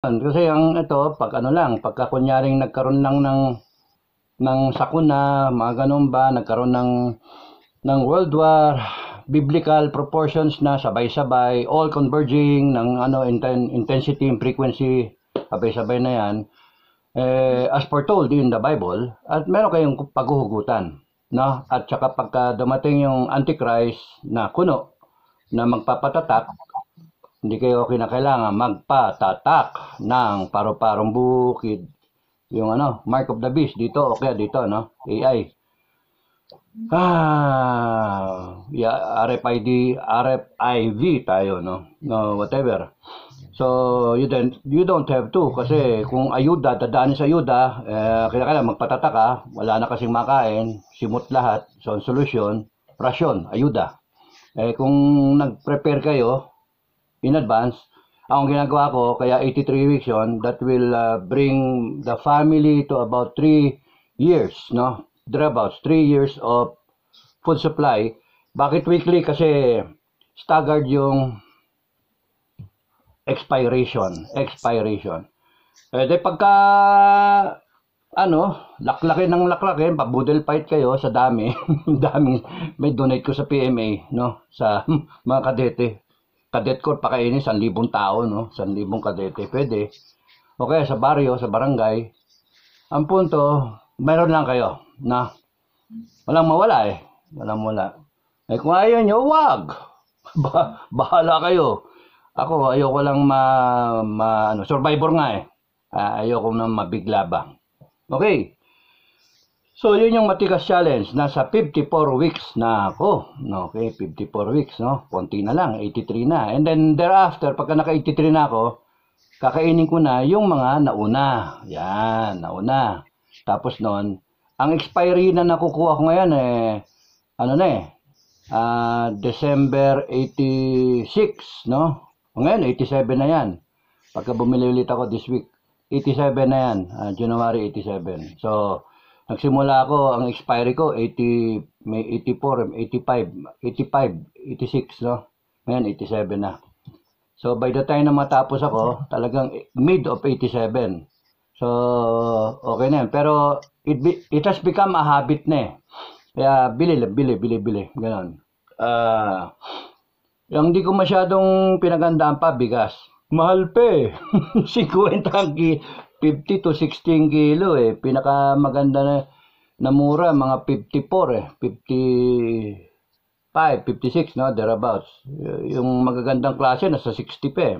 Kasi ang ito, pag ano lang, pagka kunyaring nagkaroon lang ng sakuna, mga ganun ba, nagkaroon ng World War, biblical proportions na sabay-sabay, all converging ng ano intensity and frequency, sabay-sabay na yan. As foretold in the Bible, at meron kayong paghuhugutan, no? At saka pagka dumating yung Antichrist na kuno na magpapatatak, hindi kayo kinakailangan magpatatak ng paru-parong bukid, yung ano, Mark of the Beast dito o kaya dito, no? AI. Yeah, RFID tayo, no? No, whatever. So, you don't have to kasi kung ayuda, dadaanin sa ayuda, kailangan magpatatak ka, wala na kasing makain, simot lahat. So, ang solusyon, rasyon, ayuda. Kung nag-prepare kayo in advance, ang ginagawa ko, kaya 83 weeks yon, that will bring the family to about 3 years, no? Thereabouts, 3 years of food supply. Bakit weekly? Kasi staggered yung expiration. Di pagka ano, laklaki ng laklaki, pabudel fight kayo sa dami. Daming may donate ko sa PMA, no? Sa mga kadete. Cadet corps pakainin 1,000 tao, no? 1,000 kadete, pwede. Okay, sa baryo, sa barangay. Ang punto, mayroon lang kayo, na walang mawala eh. Walang mawala. Kung ayaw nyo, wag. Bahala kayo. Ako, ayoko lang survivor nga eh. Ayoko na mabigla ba. Okay. So, yun yung matigas challenge. Nasa 54 weeks na ako. Okay, 54 weeks, no? Konti na lang, 83 na. And then, thereafter, pagka naka-83 na ako, kakainin ko na yung mga nauna. Yan, nauna. Tapos noon, ang expiry na nakukuha ko ngayon December 86, no? Ngayon, 87 na yan. Pagka bumili ulit ako this week, 87 na yan, January 87. So, nagsimula ako, ang expiry ko, 80, may 84, 85, 86, no? Ngayon, 87 na. So, by the time na matapos ako, talagang mid of 87. So, okay na yan. Pero, it has become a habit na eh. Kaya, bili. Ganon. Yung hindi ko masyadong pinagandaan pa, bigas. Mahal pa eh. 50 50 to 16 kilo eh. Pinakamaganda na mura, mga 54 eh. 55, 56, no? Thereabouts. Yung magagandang klase, nasa 60 pa eh.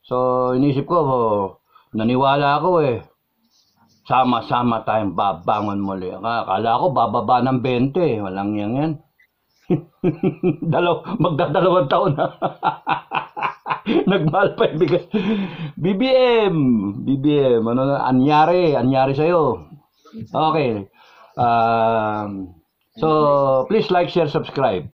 So, inisip ko, naniwala ako eh. Sama-sama tayong babangon muli. Akala ko bababa ng 20 eh. Walang yan. Magdadalawang taon na. Nagmahal pa yung bigas. BBM, ano na, anyari sa'yo. Okay. So, please like, share, subscribe.